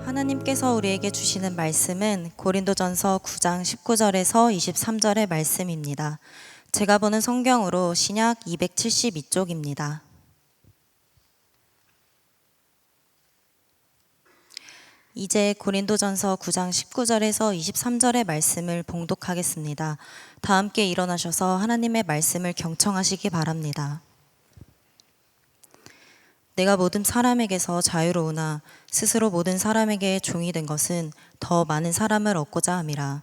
하나님께서 우리에게 주시는 말씀은 고린도전서 9장 19절에서 23절의 말씀입니다. 제가 보는 성경으로 신약 272쪽입니다. 이제 고린도전서 9장 19절에서 23절의 말씀을 봉독하겠습니다. 다 함께 일어나셔서 하나님의 말씀을 경청하시기 바랍니다. 내가 모든 사람에게서 자유로우나 스스로 모든 사람에게 종이 된 것은 더 많은 사람을 얻고자 함이라.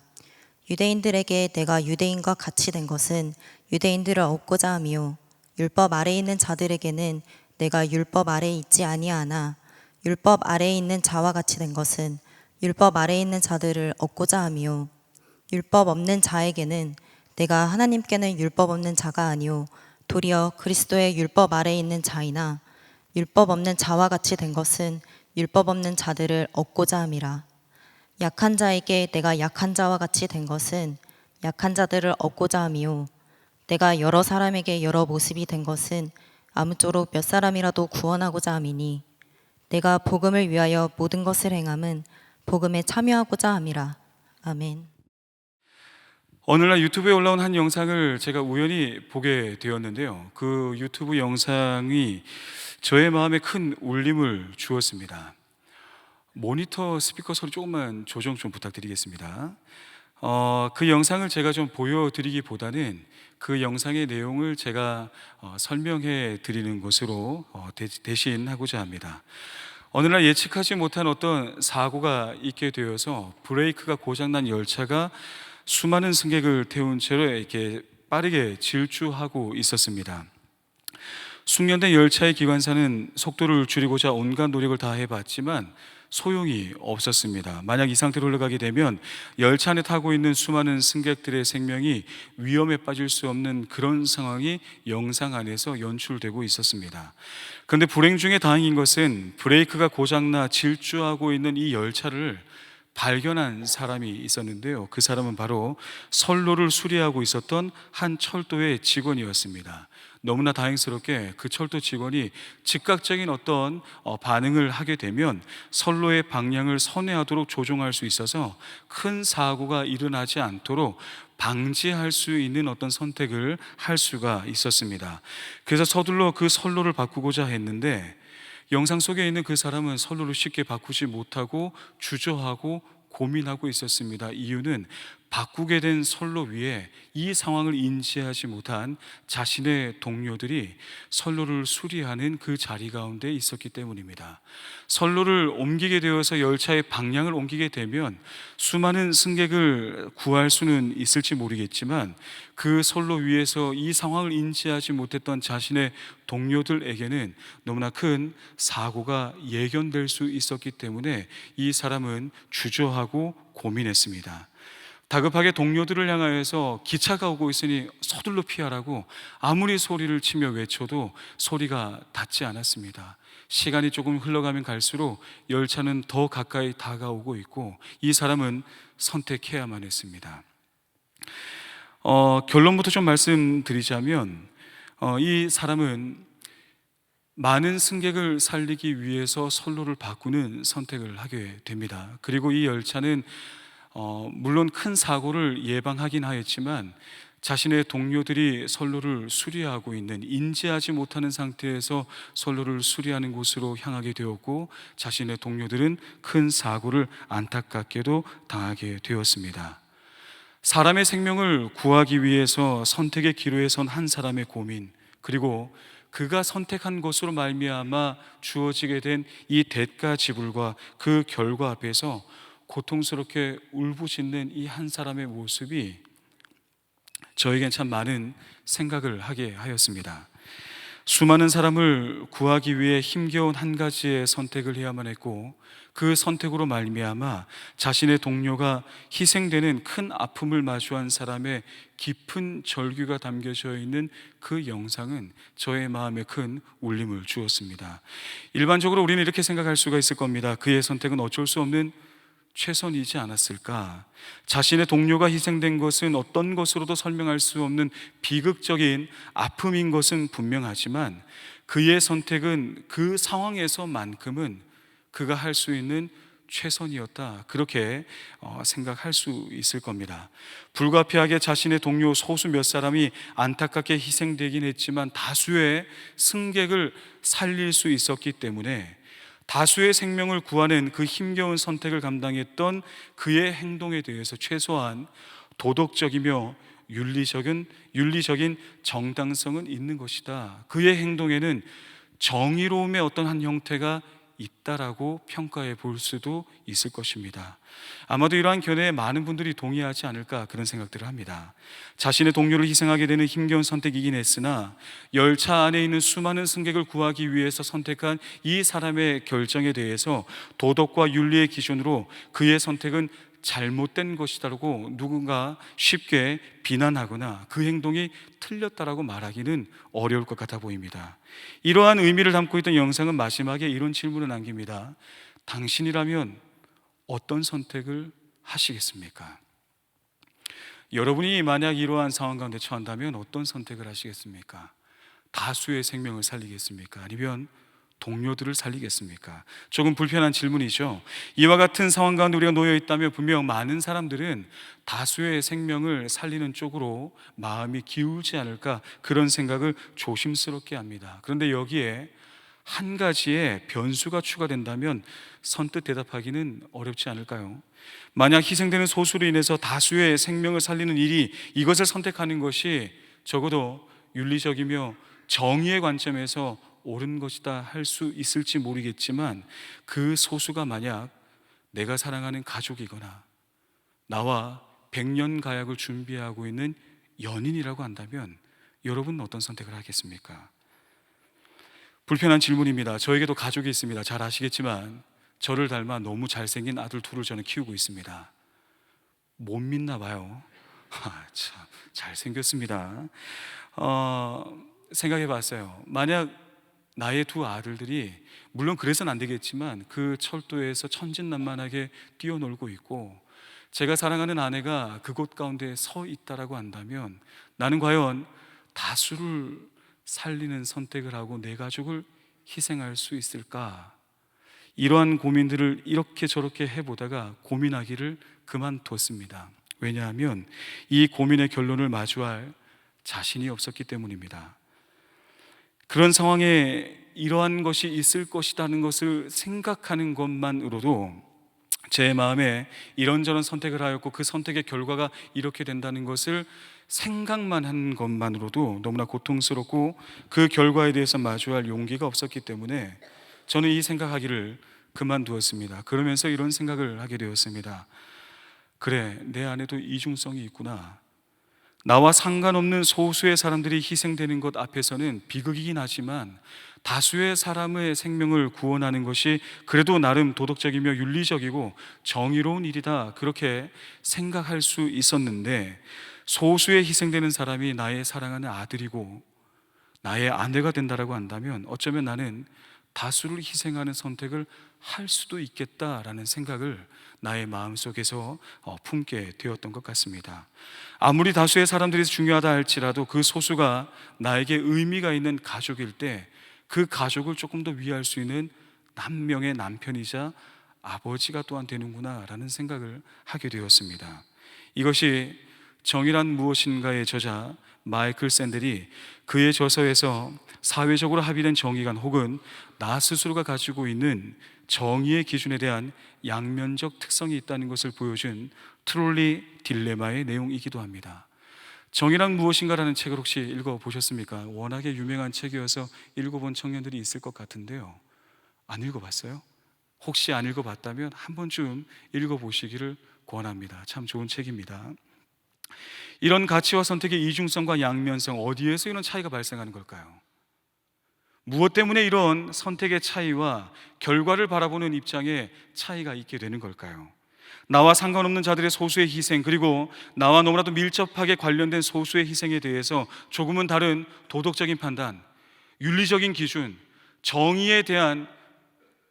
유대인들에게 내가 유대인과 같이 된 것은 유대인들을 얻고자 함이요, 율법 아래에 있는 자들에게는 내가 율법 아래에 있지 아니하나 율법 아래에 있는 자와 같이 된 것은 율법 아래에 있는 자들을 얻고자 함이요, 율법 없는 자에게는 내가 하나님께는 율법 없는 자가 아니요 도리어 그리스도의 율법 아래에 있는 자이나 율법 없는 자와 같이 된 것은 율법 없는 자들을 얻고자 함이라. 약한 자에게 내가 약한 자와 같이 된 것은 약한 자들을 얻고자 함이요, 내가 여러 사람에게 여러 모습이 된 것은 아무쪼록 몇 사람이라도 구원하고자 함이니 내가 복음을 위하여 모든 것을 행함은 복음에 참여하고자 함이라. 아멘. 오늘날 유튜브에 올라온 한 영상을 제가 우연히 보게 되었는데요. 그 유튜브 영상이 저의 마음에 큰 울림을 주었습니다. 모니터 스피커 소리 조금만 조정 좀 부탁드리겠습니다. 그 영상을 제가 좀 보여드리기보다는 그 영상의 내용을 제가 설명해 드리는 것으로 대신 하고자 합니다. 어느 날 예측하지 못한 어떤 사고가 있게 되어서 브레이크가 고장난 열차가 수많은 승객을 태운 채로 이렇게 빠르게 질주하고 있었습니다. 숙련된 열차의 기관사는 속도를 줄이고자 온갖 노력을 다 해봤지만 소용이 없었습니다. 만약 이 상태로 흘러가게 되면 열차 안에 타고 있는 수많은 승객들의 생명이 위험에 빠질 수 없는 그런 상황이 영상 안에서 연출되고 있었습니다. 그런데 불행 중에 다행인 것은 브레이크가 고장나 질주하고 있는 이 열차를 발견한 사람이 있었는데요. 그 사람은 바로 선로를 수리하고 있었던 한 철도의 직원이었습니다. 너무나 다행스럽게 그 철도 직원이 즉각적인 어떤 반응을 하게 되면 선로의 방향을 선회하도록 조종할 수 있어서 큰 사고가 일어나지 않도록 방지할 수 있는 어떤 선택을 할 수가 있었습니다. 그래서 서둘러 그 선로를 바꾸고자 했는데 영상 속에 있는 그 사람은 선로를 쉽게 바꾸지 못하고 주저하고 고민하고 있었습니다. 이유는 바꾸게 된 선로 위에 이 상황을 인지하지 못한 자신의 동료들이 선로를 수리하는 그 자리 가운데 있었기 때문입니다. 선로를 옮기게 되어서 열차의 방향을 옮기게 되면 수많은 승객을 구할 수는 있을지 모르겠지만 그 선로 위에서 이 상황을 인지하지 못했던 자신의 동료들에게는 너무나 큰 사고가 예견될 수 있었기 때문에 이 사람은 주저하고 고민했습니다. 다급하게 동료들을 향하여서 기차가 오고 있으니 서둘러 피하라고 아무리 소리를 치며 외쳐도 소리가 닿지 않았습니다. 시간이 조금 흘러가면 갈수록 열차는 더 가까이 다가오고 있고 이 사람은 선택해야만 했습니다. 결론부터 좀 말씀드리자면 이 사람은 많은 승객을 살리기 위해서 선로를 바꾸는 선택을 하게 됩니다. 그리고 이 열차는 물론 큰 사고를 예방하긴 하였지만 자신의 동료들이 선로를 수리하고 있는, 인지하지 못하는 상태에서 선로를 수리하는 곳으로 향하게 되었고 자신의 동료들은 큰 사고를 안타깝게도 당하게 되었습니다. 사람의 생명을 구하기 위해서 선택의 기로에 선 한 사람의 고민, 그리고 그가 선택한 것으로 말미암아 주어지게 된 이 대가 지불과 그 결과 앞에서 고통스럽게 울부짖는 이 한 사람의 모습이 저에겐 참 많은 생각을 하게 하였습니다. 수많은 사람을 구하기 위해 힘겨운 한 가지의 선택을 해야만 했고 그 선택으로 말미암아 자신의 동료가 희생되는 큰 아픔을 마주한 사람의 깊은 절규가 담겨져 있는 그 영상은 저의 마음에 큰 울림을 주었습니다. 일반적으로 우리는 이렇게 생각할 수가 있을 겁니다. 그의 선택은 어쩔 수 없는 최선이지 않았을까? 자신의 동료가 희생된 것은 어떤 것으로도 설명할 수 없는 비극적인 아픔인 것은 분명하지만 그의 선택은 그 상황에서만큼은 그가 할 수 있는 최선이었다, 그렇게 생각할 수 있을 겁니다. 불가피하게 자신의 동료 소수 몇 사람이 안타깝게 희생되긴 했지만 다수의 승객을 살릴 수 있었기 때문에 다수의 생명을 구하는 그 힘겨운 선택을 감당했던 그의 행동에 대해서 최소한 도덕적이며 윤리적인 정당성은 있는 것이다, 그의 행동에는 정의로움의 어떤 한 형태가 있다라고 평가해 볼 수도 있을 것입니다. 아마도 이러한 견해에 많은 분들이 동의하지 않을까, 그런 생각들을 합니다. 자신의 동료를 희생하게 되는 힘겨운 선택이긴 했으나 열차 안에 있는 수많은 승객을 구하기 위해서 선택한 이 사람의 결정에 대해서 도덕과 윤리의 기준으로 그의 선택은 잘못된 것이다라고 누군가 쉽게 비난하거나 그 행동이 틀렸다라고 말하기는 어려울 것 같아 보입니다. 이러한 의미를 담고 있던 영상은 마지막에 이런 질문을 남깁니다. 당신이라면 어떤 선택을 하시겠습니까? 여러분이 만약 이러한 상황 가운데 처한다면 어떤 선택을 하시겠습니까? 다수의 생명을 살리겠습니까? 아니면 동료들을 살리겠습니까? 조금 불편한 질문이죠. 이와 같은 상황 가운데 우리가 놓여 있다면 분명 많은 사람들은 다수의 생명을 살리는 쪽으로 마음이 기울지 않을까, 그런 생각을 조심스럽게 합니다. 그런데 여기에 한 가지의 변수가 추가된다면 선뜻 대답하기는 어렵지 않을까요? 만약 희생되는 소수로 인해서 다수의 생명을 살리는 일이, 이것을 선택하는 것이 적어도 윤리적이며 정의의 관점에서 옳은 것이다 할 수 있을지 모르겠지만, 그 소수가 만약 내가 사랑하는 가족이거나 나와 100년 가약을 준비하고 있는 연인이라고 한다면 여러분은 어떤 선택을 하겠습니까? 불편한 질문입니다. 저에게도 가족이 있습니다. 잘 아시겠지만 저를 닮아 너무 잘생긴 아들 둘을 저는 키우고 있습니다. 못 믿나 봐요. 참 잘생겼습니다. 생각해 봤어요. 만약 나의 두 아들들이, 물론 그래서는 안 되겠지만 그 철도에서 천진난만하게 뛰어놀고 있고 제가 사랑하는 아내가 그곳 가운데 서 있다라고 한다면 나는 과연 다수를 살리는 선택을 하고 내 가족을 희생할 수 있을까? 이러한 고민들을 이렇게 저렇게 해보다가 고민하기를 그만뒀습니다. 왜냐하면 이 고민의 결론을 마주할 자신이 없었기 때문입니다. 그런 상황에 이러한 것이 있을 것이라는 것을 생각하는 것만으로도 제 마음에 이런저런 선택을 하였고 그 선택의 결과가 이렇게 된다는 것을 생각만 한 것만으로도 너무나 고통스럽고 그 결과에 대해서 마주할 용기가 없었기 때문에 저는 이 생각하기를 그만두었습니다. 그러면서 이런 생각을 하게 되었습니다. 그래, 내 안에도 이중성이 있구나. 나와 상관없는 소수의 사람들이 희생되는 것 앞에서는 비극이긴 하지만 다수의 사람의 생명을 구원하는 것이 그래도 나름 도덕적이며 윤리적이고 정의로운 일이다, 그렇게 생각할 수 있었는데, 소수에 희생되는 사람이 나의 사랑하는 아들이고 나의 아내가 된다라고 한다면 어쩌면 나는 다수를 희생하는 선택을 할 수도 있겠다라는 생각을 나의 마음속에서 품게 되었던 것 같습니다. 아무리 다수의 사람들이 중요하다 할지라도 그 소수가 나에게 의미가 있는 가족일 때 그 가족을 조금 더 위할 수 있는 남명의 남편이자 아버지가 또한 되는구나 라는 생각을 하게 되었습니다. 이것이 정의란 무엇인가의 저자 마이클 샌델이 그의 저서에서 사회적으로 합의된 정의관 혹은 나 스스로가 가지고 있는 정의의 기준에 대한 양면적 특성이 있다는 것을 보여준 트롤리 딜레마의 내용이기도 합니다. 정의란 무엇인가라는 책을 혹시 읽어보셨습니까? 워낙에 유명한 책이어서 읽어본 청년들이 있을 것 같은데요. 안 읽어봤어요? 혹시 안 읽어봤다면 한 번쯤 읽어보시기를 권합니다. 참 좋은 책입니다. 이런 가치와 선택의 이중성과 양면성, 어디에서 이런 차이가 발생하는 걸까요? 무엇 때문에 이런 선택의 차이와 결과를 바라보는 입장에 차이가 있게 되는 걸까요? 나와 상관없는 자들의 소수의 희생, 그리고 나와 너무나도 밀접하게 관련된 소수의 희생에 대해서 조금은 다른 도덕적인 판단, 윤리적인 기준, 정의에 대한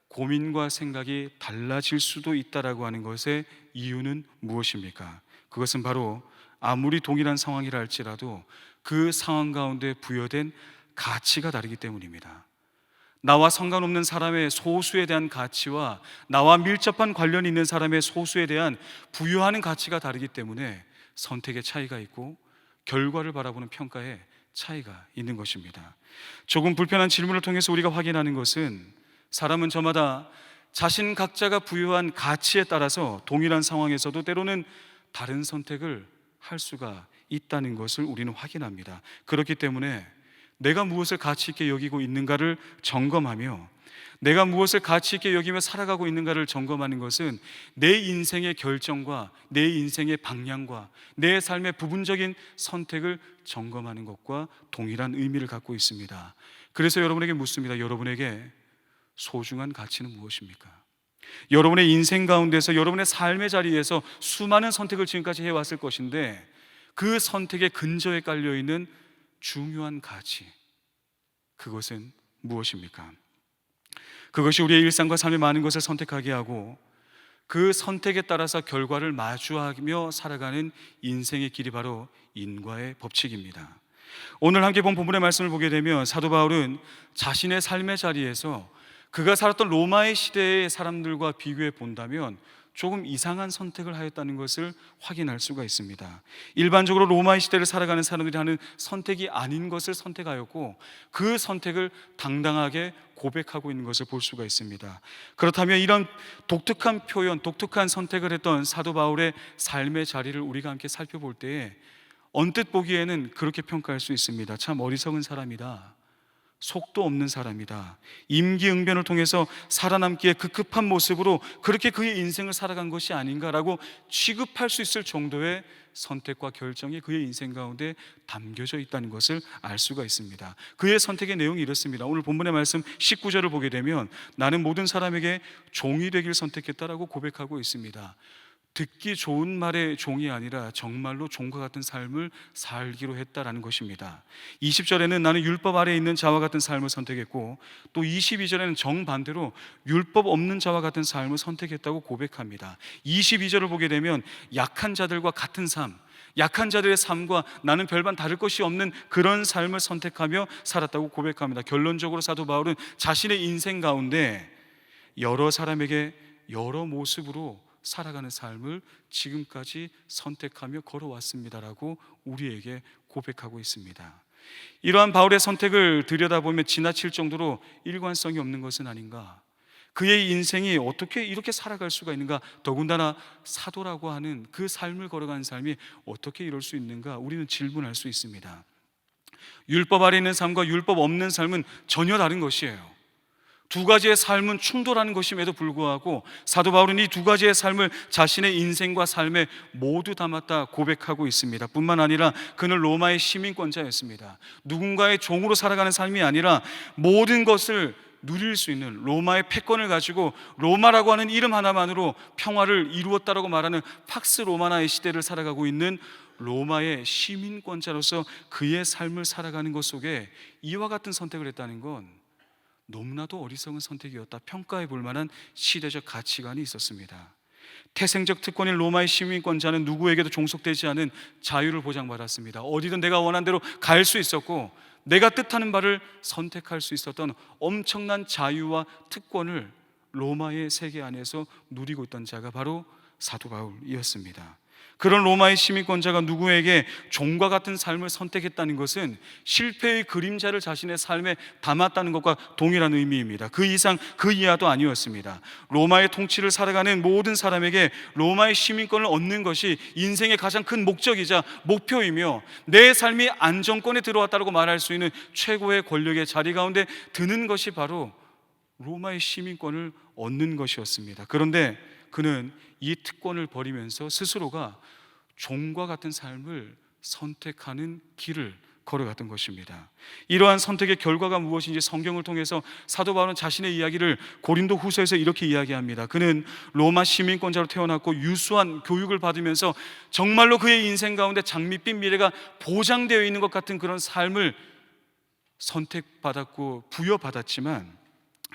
고민과 생각이 달라질 수도 있다라고 하는 것의 이유는 무엇입니까? 그것은 바로 아무리 동일한 상황이라 할지라도 그 상황 가운데 부여된 가치가 다르기 때문입니다. 나와 상관없는 사람의 소수에 대한 가치와 나와 밀접한 관련이 있는 사람의 소수에 대한 부여하는 가치가 다르기 때문에 선택의 차이가 있고 결과를 바라보는 평가에 차이가 있는 것입니다. 조금 불편한 질문을 통해서 우리가 확인하는 것은 사람은 저마다 자신 각자가 부여한 가치에 따라서 동일한 상황에서도 때로는 다른 선택을 할 수가 있다는 것을 우리는 확인합니다. 그렇기 때문에 내가 무엇을 가치 있게 여기고 있는가를 점검하며 내가 무엇을 가치 있게 여기며 살아가고 있는가를 점검하는 것은 내 인생의 결정과 내 인생의 방향과 내 삶의 부분적인 선택을 점검하는 것과 동일한 의미를 갖고 있습니다. 그래서 여러분에게 묻습니다. 여러분에게 소중한 가치는 무엇입니까? 여러분의 인생 가운데서 여러분의 삶의 자리에서 수많은 선택을 지금까지 해왔을 것인데 그 선택의 근저에 깔려있는 중요한 가치, 그것은 무엇입니까? 그것이 우리의 일상과 삶의 많은 것을 선택하게 하고 그 선택에 따라서 결과를 마주하며 살아가는 인생의 길이 바로 인과의 법칙입니다. 오늘 함께 본 본문의 말씀을 보게 되면 사도 바울은 자신의 삶의 자리에서 그가 살았던 로마의 시대의 사람들과 비교해 본다면 조금 이상한 선택을 하였다는 것을 확인할 수가 있습니다. 일반적으로 로마의 시대를 살아가는 사람들이 하는 선택이 아닌 것을 선택하였고 그 선택을 당당하게 고백하고 있는 것을 볼 수가 있습니다. 그렇다면 이런 독특한 표현, 독특한 선택을 했던 사도 바울의 삶의 자리를 우리가 함께 살펴볼 때에 언뜻 보기에는 그렇게 평가할 수 있습니다. 참 어리석은 사람이다, 속도 없는 사람이다, 임기응변을 통해서 살아남기에 급급한 모습으로 그렇게 그의 인생을 살아간 것이 아닌가라고 취급할 수 있을 정도의 선택과 결정이 그의 인생 가운데 담겨져 있다는 것을 알 수가 있습니다. 그의 선택의 내용이 이렇습니다. 오늘 본문의 말씀 19절을 보게 되면 나는 모든 사람에게 종이 되길 선택했다라고 고백하고 있습니다. 듣기 좋은 말의 종이 아니라 정말로 종과 같은 삶을 살기로 했다라는 것입니다. 20절에는 나는 율법 아래에 있는 자와 같은 삶을 선택했고 또 22절에는 정반대로 율법 없는 자와 같은 삶을 선택했다고 고백합니다. 22절을 보게 되면 약한 자들과 같은 삶, 약한 자들의 삶과 나는 별반 다를 것이 없는 그런 삶을 선택하며 살았다고 고백합니다. 결론적으로 사도 바울은 자신의 인생 가운데 여러 사람에게 여러 모습으로 살아가는 삶을 지금까지 선택하며 걸어왔습니다라고 우리에게 고백하고 있습니다. 이러한 바울의 선택을 들여다보면 지나칠 정도로 일관성이 없는 것은 아닌가, 그의 인생이 어떻게 이렇게 살아갈 수가 있는가, 더군다나 사도라고 하는 그 삶을 걸어가는 삶이 어떻게 이럴 수 있는가 우리는 질문할 수 있습니다. 율법 아래 있는 삶과 율법 없는 삶은 전혀 다른 것이에요. 두 가지의 삶은 충돌하는 것임에도 불구하고 사도 바울은 이 두 가지의 삶을 자신의 인생과 삶에 모두 담았다 고백하고 있습니다. 뿐만 아니라 그는 로마의 시민권자였습니다. 누군가의 종으로 살아가는 삶이 아니라 모든 것을 누릴 수 있는 로마의 패권을 가지고 로마라고 하는 이름 하나만으로 평화를 이루었다라고 말하는 팍스 로마나의 시대를 살아가고 있는 로마의 시민권자로서 그의 삶을 살아가는 것 속에 이와 같은 선택을 했다는 건 너무나도 어리석은 선택이었다, 평가해 볼 만한 시대적 가치관이 있었습니다. 태생적 특권인 로마의 시민권자는 누구에게도 종속되지 않은 자유를 보장받았습니다. 어디든 내가 원하는 대로 갈 수 있었고 내가 뜻하는 바를 선택할 수 있었던 엄청난 자유와 특권을 로마의 세계 안에서 누리고 있던 자가 바로 사도 바울이었습니다. 그런 로마의 시민권자가 누구에게 종과 같은 삶을 선택했다는 것은 실패의 그림자를 자신의 삶에 담았다는 것과 동일한 의미입니다. 그 이상 그 이하도 아니었습니다. 로마의 통치를 살아가는 모든 사람에게 로마의 시민권을 얻는 것이 인생의 가장 큰 목적이자 목표이며 내 삶이 안정권에 들어왔다고 말할 수 있는 최고의 권력의 자리 가운데 드는 것이 바로 로마의 시민권을 얻는 것이었습니다. 그런데 그는 이 특권을 버리면서 스스로가 종과 같은 삶을 선택하는 길을 걸어갔던 것입니다. 이러한 선택의 결과가 무엇인지 성경을 통해서 사도 바울은 자신의 이야기를 고린도 후서에서 이렇게 이야기합니다. 그는 로마 시민권자로 태어났고 유수한 교육을 받으면서 정말로 그의 인생 가운데 장밋빛 미래가 보장되어 있는 것 같은 그런 삶을 선택받았고 부여받았지만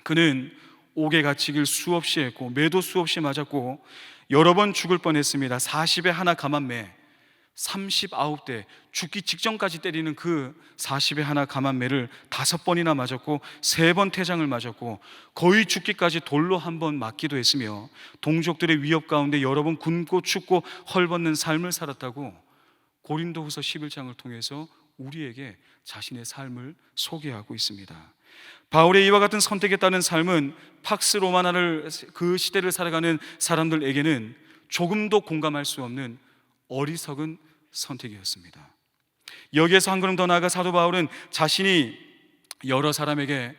그는 옥에 갇히길 수없이 했고 매도 수없이 맞았고 여러 번 죽을 뻔했습니다. 40에 하나 감한 매, 39대 죽기 직전까지 때리는 그 40에 하나 감한매를 5번이나 맞았고 3번 태장을 맞았고 거의 죽기까지 돌로 한 번 맞기도 했으며 동족들의 위협 가운데 여러 번 굶고 춥고 헐벗는 삶을 살았다고 고린도후서 11장을 통해서 우리에게 자신의 삶을 소개하고 있습니다. 바울의 이와 같은 선택에 따른 삶은 팍스 로마나를 그 시대를 살아가는 사람들에게는 조금도 공감할 수 없는 어리석은 선택이었습니다. 여기에서 한 걸음 더 나아가 사도 바울은 자신이 여러 사람에게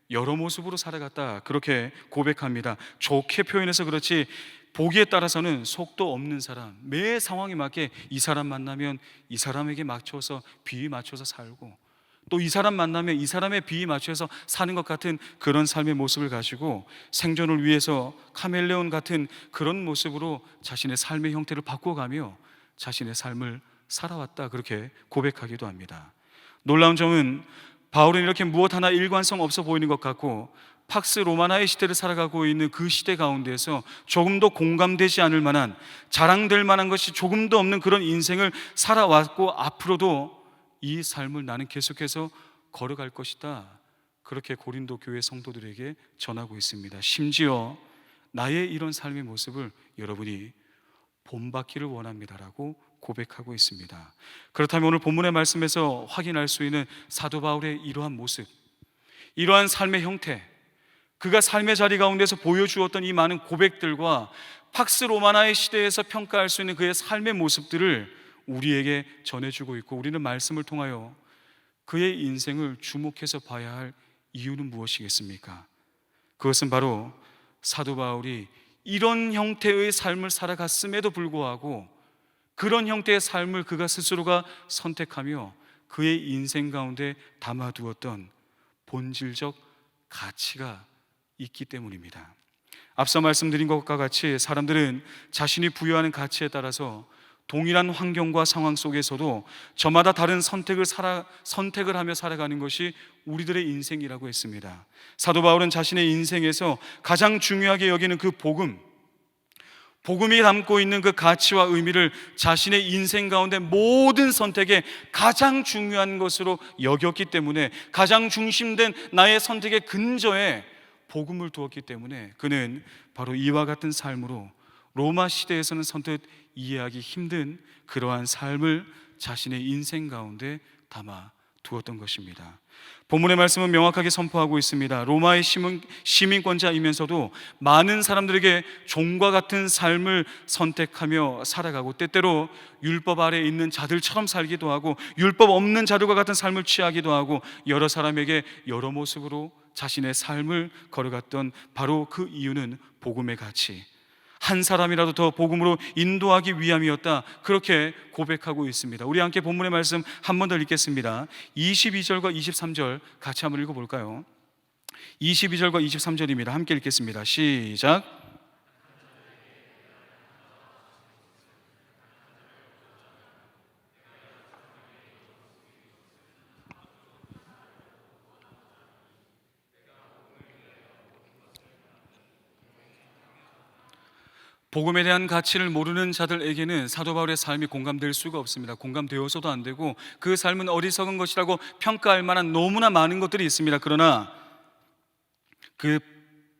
여러 모습으로 살아갔다 그렇게 고백합니다. 좋게 표현해서 그렇지 보기에 따라서는 속도 없는 사람, 매 상황에 맞게 이 사람 만나면 이 사람에게 맞춰서 비위 맞춰서 살고 또 이 사람 만나면 이 사람의 비위 맞춰서 사는 것 같은 그런 삶의 모습을 가지고 생존을 위해서 카멜레온 같은 그런 모습으로 자신의 삶의 형태를 바꿔가며 자신의 삶을 살아왔다 그렇게 고백하기도 합니다. 놀라운 점은 바울은 이렇게 무엇 하나 일관성 없어 보이는 것 같고 팍스 로마나의 시대를 살아가고 있는 그 시대 가운데서 조금도 공감되지 않을 만한 자랑될 만한 것이 조금도 없는 그런 인생을 살아왔고 앞으로도 이 삶을 나는 계속해서 걸어갈 것이다 그렇게 고린도 교회 성도들에게 전하고 있습니다. 심지어 나의 이런 삶의 모습을 여러분이 본받기를 원합니다라고 고백하고 있습니다. 그렇다면 오늘 본문의 말씀에서 확인할 수 있는 사도 바울의 이러한 모습, 이러한 삶의 형태, 그가 삶의 자리 가운데서 보여주었던 이 많은 고백들과 팍스 로마나의 시대에서 평가할 수 있는 그의 삶의 모습들을 우리에게 전해주고 있고 우리는 말씀을 통하여 그의 인생을 주목해서 봐야 할 이유는 무엇이겠습니까? 그것은 바로 사도 바울이 이런 형태의 삶을 살아갔음에도 불구하고 그런 형태의 삶을 그가 스스로가 선택하며 그의 인생 가운데 담아두었던 본질적 가치가 있기 때문입니다. 앞서 말씀드린 것과 같이 사람들은 자신이 부여하는 가치에 따라서 동일한 환경과 상황 속에서도 저마다 다른 선택을 하며 살아가는 것이 우리들의 인생이라고 했습니다. 사도 바울은 자신의 인생에서 가장 중요하게 여기는 그 복음이 담고 있는 그 가치와 의미를 자신의 인생 가운데 모든 선택에 가장 중요한 것으로 여겼기 때문에 가장 중심된 나의 선택의 근저에 복음을 두었기 때문에 그는 바로 이와 같은 삶으로 로마 시대에서는 선뜻 이해하기 힘든 그러한 삶을 자신의 인생 가운데 담아 두었던 것입니다. 본문의 말씀은 명확하게 선포하고 있습니다. 로마의 시민권자이면서도 많은 사람들에게 종과 같은 삶을 선택하며 살아가고 때때로 율법 아래에 있는 자들처럼 살기도 하고 율법 없는 자들과 같은 삶을 취하기도 하고 여러 사람에게 여러 모습으로 자신의 삶을 걸어갔던 바로 그 이유는 복음의 가치, 한 사람이라도 더 복음으로 인도하기 위함이었다 그렇게 고백하고 있습니다. 우리 함께 본문의 말씀 한 번 더 읽겠습니다. 22절과 23절 같이 한번 읽어볼까요? 22절과 23절입니다. 함께 읽겠습니다. 시작. 복음에 대한 가치를 모르는 자들에게는 사도 바울의 삶이 공감될 수가 없습니다. 공감되어서도 안 되고 그 삶은 어리석은 것이라고 평가할 만한 너무나 많은 것들이 있습니다. 그러나 그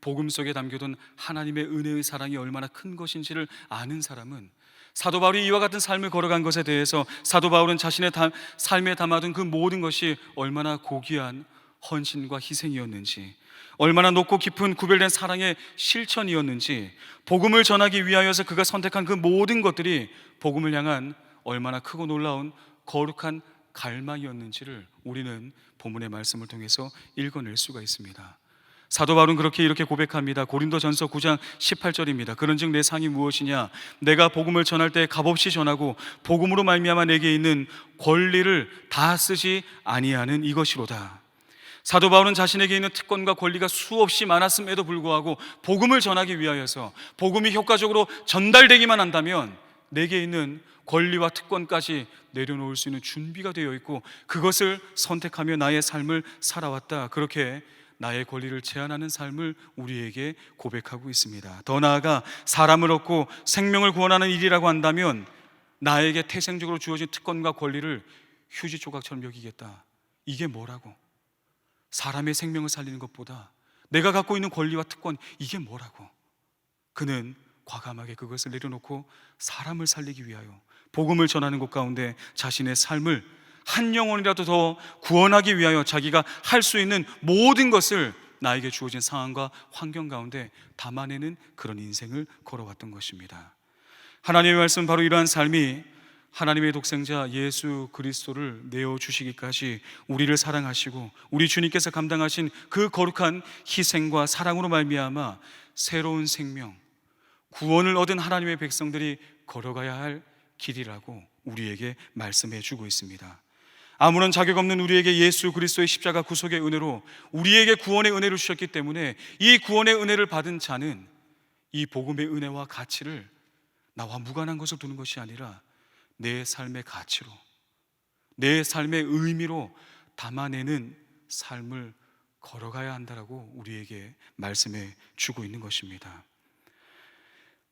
복음 속에 담겨둔 하나님의 은혜의 사랑이 얼마나 큰 것인지를 아는 사람은 사도 바울이 이와 같은 삶을 걸어간 것에 대해서 사도 바울은 자신의 삶에 담아둔 그 모든 것이 얼마나 고귀한 헌신과 희생이었는지, 얼마나 높고 깊은 구별된 사랑의 실천이었는지, 복음을 전하기 위하여서 그가 선택한 그 모든 것들이 복음을 향한 얼마나 크고 놀라운 거룩한 갈망이었는지를 우리는 본문의 말씀을 통해서 읽어낼 수가 있습니다. 사도 바울은 이렇게 고백합니다. 고린도전서 9장 18절입니다. 그런즉 내 상이 무엇이냐? 내가 복음을 전할 때 값없이 전하고 복음으로 말미암아 내게 있는 권리를 다 쓰지 아니하는 이것이로다. 사도 바울은 자신에게 있는 특권과 권리가 수없이 많았음에도 불구하고 복음을 전하기 위하여서 복음이 효과적으로 전달되기만 한다면 내게 있는 권리와 특권까지 내려놓을 수 있는 준비가 되어 있고 그것을 선택하며 나의 삶을 살아왔다. 그렇게 나의 권리를 제한하는 삶을 우리에게 고백하고 있습니다. 더 나아가 사람을 얻고 생명을 구원하는 일이라고 한다면 나에게 태생적으로 주어진 특권과 권리를 휴지 조각처럼 여기겠다. 이게 뭐라고? 사람의 생명을 살리는 것보다 내가 갖고 있는 권리와 특권, 이게 뭐라고? 그는 과감하게 그것을 내려놓고 사람을 살리기 위하여 복음을 전하는 것 가운데 자신의 삶을 한 영혼이라도 더 구원하기 위하여 자기가 할 수 있는 모든 것을 나에게 주어진 상황과 환경 가운데 담아내는 그런 인생을 걸어왔던 것입니다. 하나님의 말씀, 바로 이러한 삶이 하나님의 독생자 예수 그리스도를 내어주시기까지 우리를 사랑하시고 우리 주님께서 감당하신 그 거룩한 희생과 사랑으로 말미암아 새로운 생명, 구원을 얻은 하나님의 백성들이 걸어가야 할 길이라고 우리에게 말씀해 주고 있습니다. 아무런 자격 없는 우리에게 예수 그리스도의 십자가 구속의 은혜로 우리에게 구원의 은혜를 주셨기 때문에 이 구원의 은혜를 받은 자는 이 복음의 은혜와 가치를 나와 무관한 것을 두는 것이 아니라 내 삶의 가치로, 내 삶의 의미로 담아내는 삶을 걸어가야 한다라고 우리에게 말씀해 주고 있는 것입니다.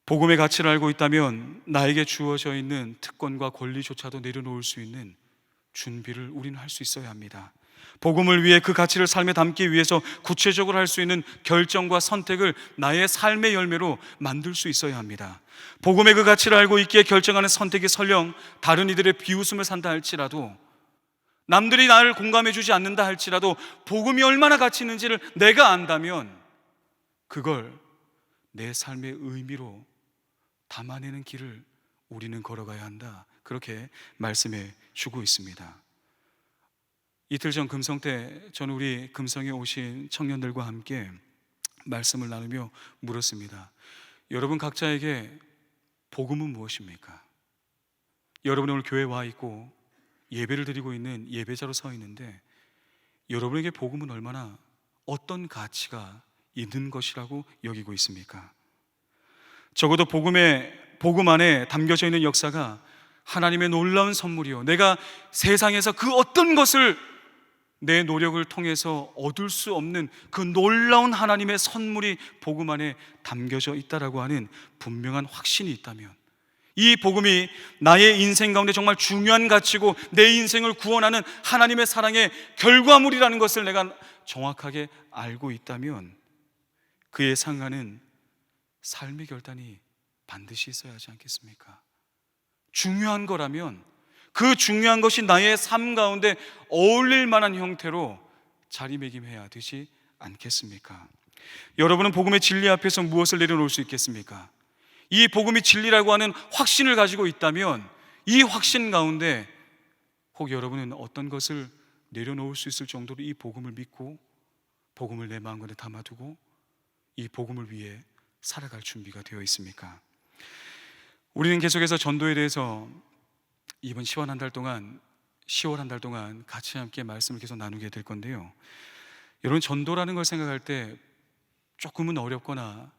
복음의 가치를 알고 있다면 나에게 주어져 있는 특권과 권리조차도 내려놓을 수 있는 준비를 우리는 할 수 있어야 합니다. 복음을 위해 그 가치를 삶에 담기 위해서 구체적으로 할 수 있는 결정과 선택을 나의 삶의 열매로 만들 수 있어야 합니다. 복음의 그 가치를 알고 있기에 결정하는 선택이 설령 다른 이들의 비웃음을 산다 할지라도, 남들이 나를 공감해 주지 않는다 할지라도 복음이 얼마나 가치 있는지를 내가 안다면 그걸 내 삶의 의미로 담아내는 길을 우리는 걸어가야 한다, 그렇게 말씀해 주고 있습니다. 이틀 전 금성 때 저는 우리 금성에 오신 청년들과 함께 말씀을 나누며 물었습니다. 여러분 각자에게 복음은 무엇입니까? 여러분이 오늘 교회에 와 있고 예배를 드리고 있는 예배자로 서 있는데 여러분에게 복음은 얼마나 어떤 가치가 있는 것이라고 여기고 있습니까? 적어도 복음 안에 담겨져 있는 역사가 하나님의 놀라운 선물이요, 내가 세상에서 그 어떤 것을 내 노력을 통해서 얻을 수 없는 그 놀라운 하나님의 선물이 복음 안에 담겨져 있다라고 하는 분명한 확신이 있다면, 이 복음이 나의 인생 가운데 정말 중요한 가치고 내 인생을 구원하는 하나님의 사랑의 결과물이라는 것을 내가 정확하게 알고 있다면 그에 상하는 삶의 결단이 반드시 있어야 하지 않겠습니까? 중요한 거라면 그 중요한 것이 나의 삶 가운데 어울릴 만한 형태로 자리매김해야 되지 않겠습니까? 여러분은 복음의 진리 앞에서 무엇을 내려놓을 수 있겠습니까? 이 복음이 진리라고 하는 확신을 가지고 있다면 이 확신 가운데 혹 여러분은 어떤 것을 내려놓을 수 있을 정도로 이 복음을 믿고 복음을 내 마음 가운데 담아두고 이 복음을 위해 살아갈 준비가 되어 있습니까? 우리는 계속해서 전도에 대해서 이번 10월 한 달 동안 같이 함께 말씀을 계속 나누게 될 건데요, 여러분 전도라는 걸 생각할 때 조금은 어렵거나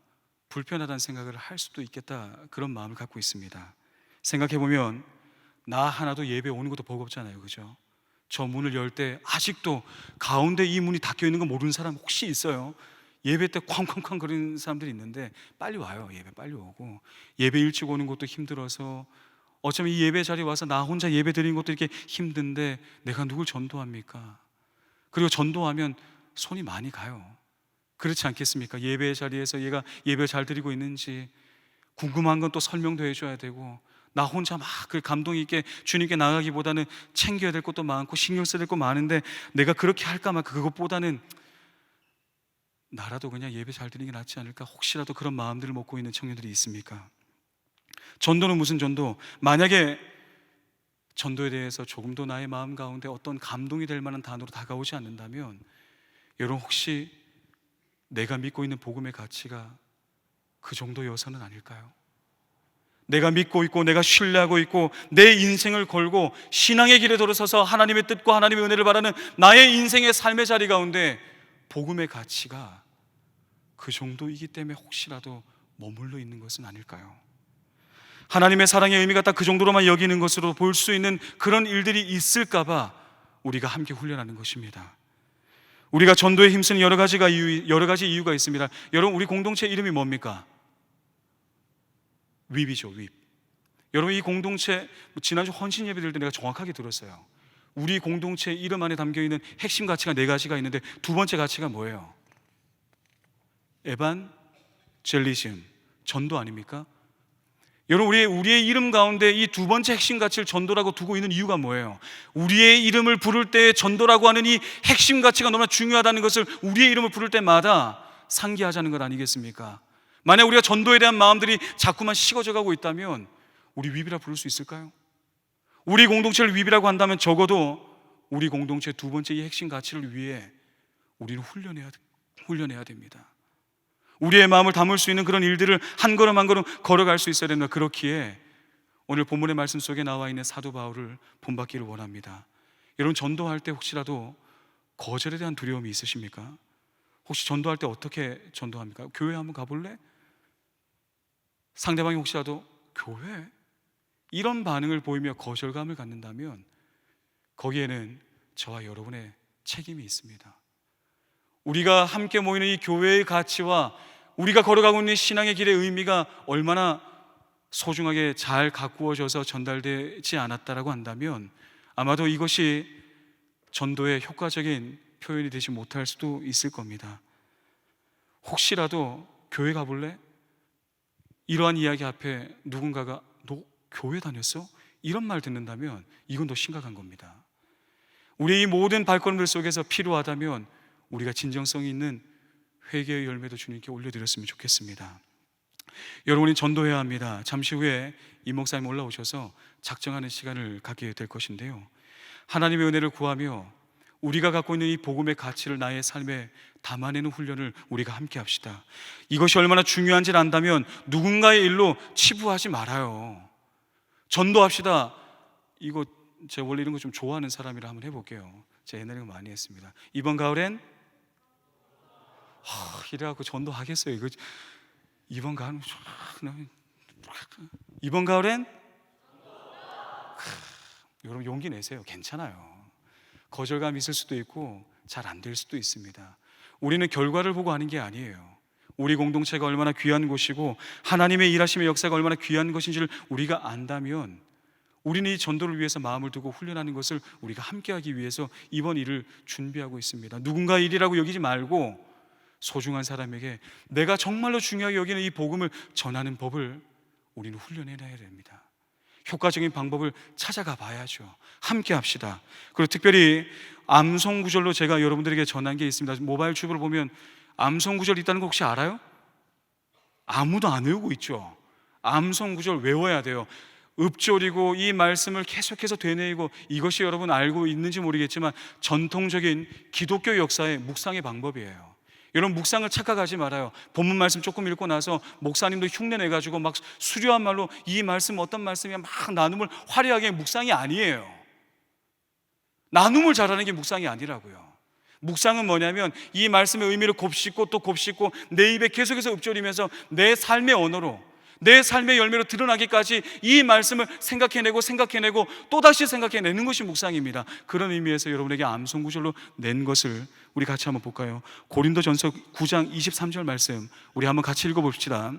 불편하다는 생각을 할 수도 있겠다, 그런 마음을 갖고 있습니다. 생각해보면 나 하나도 예배 오는 것도 버겁잖아요, 그죠? 저 문을 열 때 아직도 가운데 이 문이 닫혀 있는 거 모르는 사람 혹시 있어요? 예배 때 쾅쾅쾅 거리는 사람들이 있는데 빨리 와요. 예배 빨리 오고, 예배 일찍 오는 것도 힘들어서 어쩌면 이 예배 자리에 와서 나 혼자 예배 드리는 것도 이렇게 힘든데 내가 누굴 전도합니까? 그리고 전도하면 손이 많이 가요. 그렇지 않겠습니까? 예배 자리에서 얘가 예배 잘 드리고 있는지 궁금한 건 또 설명도 해줘야 되고, 나 혼자 막 그 감동 있게 주님께 나가기보다는 챙겨야 될 것도 많고 신경 써야 될 거 많은데 내가 그렇게 할까 말까, 그것보다는 나라도 그냥 예배 잘 드리는 게 낫지 않을까, 혹시라도 그런 마음들을 먹고 있는 청년들이 있습니까? 전도는 무슨 전도? 만약에 전도에 대해서 조금도 나의 마음 가운데 어떤 감동이 될 만한 단어로 다가오지 않는다면 여러분 혹시 내가 믿고 있는 복음의 가치가 그 정도여서는 아닐까요? 내가 믿고 있고 내가 신뢰하고 있고 내 인생을 걸고 신앙의 길에 들어서서 하나님의 뜻과 하나님의 은혜를 바라는 나의 인생의 삶의 자리 가운데 복음의 가치가 그 정도이기 때문에 혹시라도 머물러 있는 것은 아닐까요? 하나님의 사랑의 의미가 딱 그 정도로만 여기는 것으로 볼 수 있는 그런 일들이 있을까 봐 우리가 함께 훈련하는 것입니다. 우리가 전도에 힘쓰는 여러 가지 이유가 있습니다. 여러분, 우리 공동체 이름이 뭡니까? 윗이죠, 윗. 여러분, 이 공동체 지난주 헌신 예배 드릴 때 내가 정확하게 들었어요. 우리 공동체 이름 안에 담겨있는 핵심 가치가 4가지가 있는데 두 번째 가치가 뭐예요? 에반젤리즘, 전도 아닙니까? 여러분, 우리의 이름 가운데 이 두 번째 핵심 가치를 전도라고 두고 있는 이유가 뭐예요? 우리의 이름을 부를 때 전도라고 하는 이 핵심 가치가 너무나 중요하다는 것을 우리의 이름을 부를 때마다 상기하자는 것 아니겠습니까? 만약 우리가 전도에 대한 마음들이 자꾸만 식어져 가고 있다면 우리 위비라 부를 수 있을까요? 우리 공동체를 위비라고 한다면 적어도 우리 공동체의 두 번째 이 핵심 가치를 위해 우리는 훈련해야 됩니다. 우리의 마음을 담을 수 있는 그런 일들을 한 걸음 한 걸음 걸어갈 수 있어야 된다. 그렇기에 오늘 본문의 말씀 속에 나와 있는 사도 바울을 본받기를 원합니다. 여러분, 전도할 때 혹시라도 거절에 대한 두려움이 있으십니까? 혹시 전도할 때 어떻게 전도합니까? 교회 한번 가볼래? 상대방이 혹시라도 교회? 이런 반응을 보이며 거절감을 갖는다면 거기에는 저와 여러분의 책임이 있습니다. 우리가 함께 모이는 이 교회의 가치와 우리가 걸어가고 있는 신앙의 길의 의미가 얼마나 소중하게 잘 가꾸어져서 전달되지 않았다라고 한다면 아마도 이것이 전도의 효과적인 표현이 되지 못할 수도 있을 겁니다. 혹시라도 교회 가볼래? 이러한 이야기 앞에 누군가가 너 교회 다녔어? 이런 말 듣는다면 이건 더 심각한 겁니다. 우리의 이 모든 발걸음들 속에서 필요하다면 우리가 진정성이 있는 회개의 열매도 주님께 올려드렸으면 좋겠습니다. 여러분이 전도해야 합니다. 잠시 후에 이 목사님 올라오셔서 작정하는 시간을 갖게 될 것인데요, 하나님의 은혜를 구하며 우리가 갖고 있는 이 복음의 가치를 나의 삶에 담아내는 훈련을 우리가 함께 합시다. 이것이 얼마나 중요한지를 안다면 누군가의 일로 치부하지 말아요. 전도합시다. 이거 제가 원래 이런 거 좀 좋아하는 사람이라 한번 해볼게요. 제가 옛날에 많이 했습니다. 이번 가을엔 이래갖고 전도하겠어요. 이거 이번 가을은 여러분 용기 내세요. 괜찮아요. 거절감이 있을 수도 있고 잘 안 될 수도 있습니다. 우리는 결과를 보고 하는 게 아니에요. 우리 공동체가 얼마나 귀한 곳이고 하나님의 일하심의 역사가 얼마나 귀한 것인지를 우리가 안다면 우리는 이 전도를 위해서 마음을 두고 훈련하는 것을 우리가 함께하기 위해서 이번 일을 준비하고 있습니다. 누군가 일이라고 여기지 말고 소중한 사람에게 내가 정말로 중요하게 여기는 이 복음을 전하는 법을 우리는 훈련해내야 됩니다. 효과적인 방법을 찾아가 봐야죠. 함께 합시다. 그리고 특별히 암송 구절로 제가 여러분들에게 전한 게 있습니다. 모바일 튜브를 보면 암송 구절 있다는 거 혹시 알아요? 아무도 안 외우고 있죠. 암송 구절 외워야 돼요. 읊조리고 이 말씀을 계속해서 되뇌이고, 이것이 여러분 알고 있는지 모르겠지만 전통적인 기독교 역사의 묵상의 방법이에요. 여러분, 묵상을 착각하지 말아요. 본문 말씀 조금 읽고 나서 목사님도 흉내 내가지고 막 수려한 말로 이 말씀 어떤 말씀이야 막 나눔을 화려하게, 묵상이 아니에요. 나눔을 잘하는 게 묵상이 아니라고요. 묵상은 뭐냐면 이 말씀의 의미를 곱씹고 또 곱씹고 내 입에 계속해서 읊조리면서 내 삶의 언어로, 내 삶의 열매로 드러나기까지 이 말씀을 생각해내고 또다시 생각해내는 것이 묵상입니다. 그런 의미에서 여러분에게 암송 구절로 낸 것을 우리 같이 한번 볼까요? 고린도전서 9장 23절 말씀 우리 한번 같이 읽어봅시다.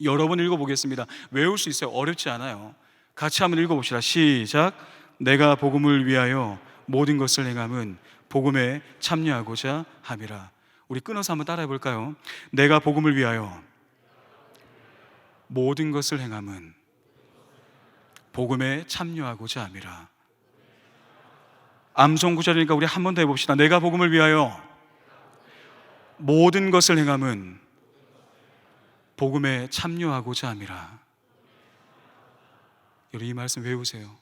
여러 번 읽어보겠습니다. 외울 수 있어요. 어렵지 않아요. 같이 한번 읽어봅시다. 시작. 내가 복음을 위하여 모든 것을 행함은 복음에 참여하고자 함이라. 우리 끊어서 한번 따라해 볼까요? 내가 복음을 위하여 모든 것을 행함은 복음에 참여하고자 함이라. 암송 구절이니까 우리 한 번 더 해봅시다. 내가 복음을 위하여 모든 것을 행함은 복음에 참여하고자 함이라. 여러분, 이 말씀 외우세요.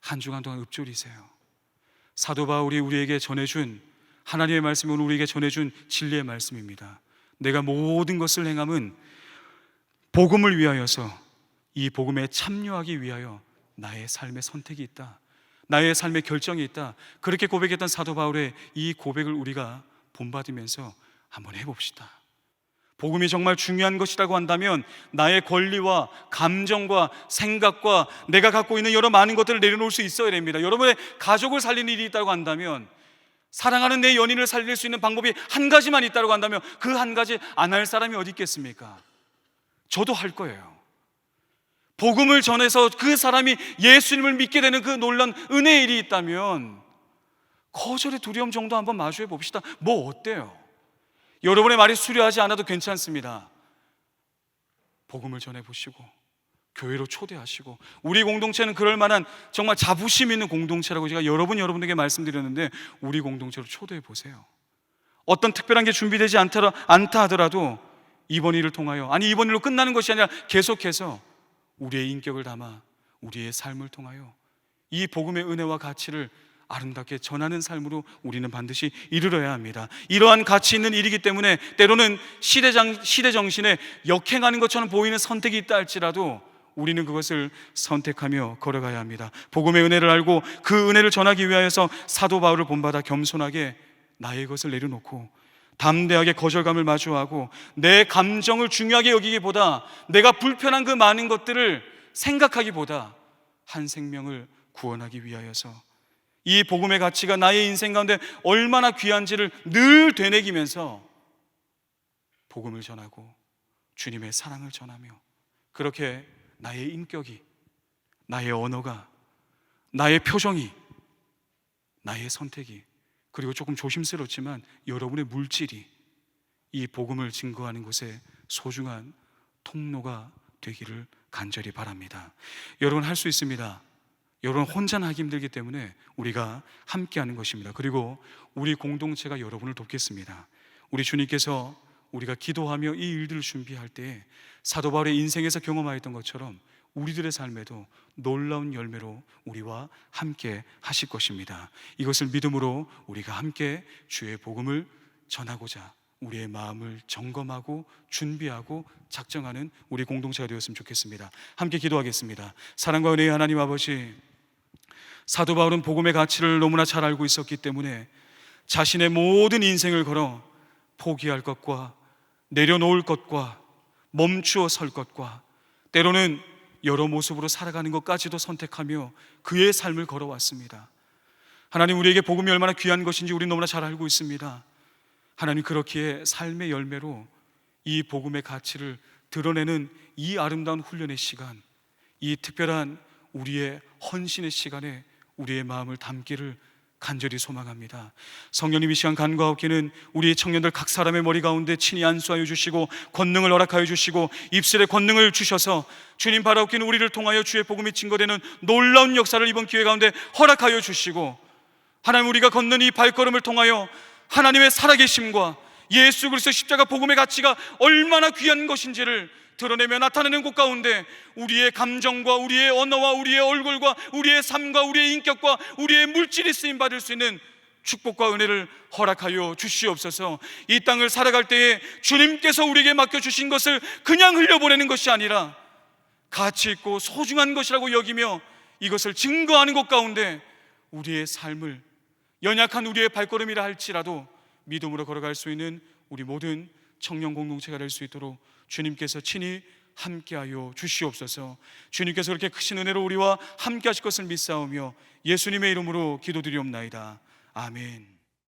한 주간 동안 읊조리세요. 사도 바울이 우리에게 전해준 하나님의 말씀이 오늘 우리에게 전해준 진리의 말씀입니다. 내가 모든 것을 행함은 복음을 위하여서, 이 복음에 참여하기 위하여 나의 삶의 선택이 있다, 나의 삶의 결정이 있다. 그렇게 고백했던 사도 바울의 이 고백을 우리가 본받으면서 한번 해봅시다. 복음이 정말 중요한 것이라고 한다면 나의 권리와 감정과 생각과 내가 갖고 있는 여러 많은 것들을 내려놓을 수 있어야 됩니다. 여러분의 가족을 살리는 일이 있다고 한다면, 사랑하는 내 연인을 살릴 수 있는 방법이 한 가지만 있다고 한다면 그 한 가지 안 할 사람이 어디 있겠습니까? 저도 할 거예요. 복음을 전해서 그 사람이 예수님을 믿게 되는 그 놀라운 은혜의 일이 있다면 거절의 두려움 정도 한번 마주해 봅시다. 뭐 어때요? 여러분의 말이 수려하지 않아도 괜찮습니다. 복음을 전해보시고 교회로 초대하시고, 우리 공동체는 그럴 만한 정말 자부심 있는 공동체라고 제가 여러분에게 말씀드렸는데, 우리 공동체로 초대해 보세요. 어떤 특별한 게 준비되지 않다 하더라도 이번 일을 통하여, 아니 이번 일로 끝나는 것이 아니라 계속해서 우리의 인격을 담아 우리의 삶을 통하여 이 복음의 은혜와 가치를 아름답게 전하는 삶으로 우리는 반드시 이르러야 합니다. 이러한 가치 있는 일이기 때문에 때로는 시대 정신에 역행하는 것처럼 보이는 선택이 있다 할지라도 우리는 그것을 선택하며 걸어가야 합니다. 복음의 은혜를 알고 그 은혜를 전하기 위하여서 사도 바울을 본받아 겸손하게 나의 것을 내려놓고 담대하게 거절감을 마주하고 내 감정을 중요하게 여기기보다, 내가 불편한 그 많은 것들을 생각하기보다 한 생명을 구원하기 위하여서 이 복음의 가치가 나의 인생 가운데 얼마나 귀한지를 늘 되새기면서 복음을 전하고 주님의 사랑을 전하며, 그렇게 나의 인격이, 나의 언어가, 나의 표정이, 나의 선택이, 그리고 조금 조심스럽지만 여러분의 물질이 이 복음을 증거하는 곳에 소중한 통로가 되기를 간절히 바랍니다. 여러분 할 수 있습니다. 여러분 혼자는 하기 힘들기 때문에 우리가 함께하는 것입니다. 그리고 우리 공동체가 여러분을 돕겠습니다. 우리 주님께서 우리가 기도하며 이 일들을 준비할 때 사도 바울의 인생에서 경험하였던 것처럼 우리들의 삶에도 놀라운 열매로 우리와 함께 하실 것입니다. 이것을 믿음으로 우리가 함께 주의 복음을 전하고자 우리의 마음을 점검하고 준비하고 작정하는 우리 공동체가 되었으면 좋겠습니다. 함께 기도하겠습니다. 사랑과 은혜의 하나님 아버지, 사도 바울은 복음의 가치를 너무나 잘 알고 있었기 때문에 자신의 모든 인생을 걸어 포기할 것과 내려놓을 것과 멈추어 설 것과 때로는 여러 모습으로 살아가는 것까지도 선택하며 그의 삶을 걸어왔습니다. 하나님, 우리에게 복음이 얼마나 귀한 것인지 우리 너무나 잘 알고 있습니다. 하나님, 그렇기에 삶의 열매로 이 복음의 가치를 드러내는 이 아름다운 훈련의 시간, 이 특별한 우리의 헌신의 시간에 우리의 마음을 담기를 간절히 소망합니다. 성령님, 이 시간 간과하옵기는 우리 청년들 각 사람의 머리 가운데 친히 안수하여 주시고 권능을 허락하여 주시고 입술에 권능을 주셔서 주님 바라옵기는 우리를 통하여 주의 복음이 증거되는 놀라운 역사를 이번 기회 가운데 허락하여 주시고, 하나님, 우리가 걷는 이 발걸음을 통하여 하나님의 살아계심과 예수 그리스도 십자가 복음의 가치가 얼마나 귀한 것인지를 드러내며 나타내는 곳 가운데 우리의 감정과 우리의 언어와 우리의 얼굴과 우리의 삶과 우리의 인격과 우리의 물질이 쓰임받을 수 있는 축복과 은혜를 허락하여 주시옵소서. 이 땅을 살아갈 때에 주님께서 우리에게 맡겨주신 것을 그냥 흘려보내는 것이 아니라 가치 있고 소중한 것이라고 여기며 이것을 증거하는 곳 가운데 우리의 삶을, 연약한 우리의 발걸음이라 할지라도 믿음으로 걸어갈 수 있는 우리 모든 청년 공동체가 될 수 있도록 주님께서 친히 함께하여 주시옵소서. 주님께서 그렇게 크신 은혜로 우리와 함께 하실 것을 믿사오며 예수님의 이름으로 기도드리옵나이다. 아멘.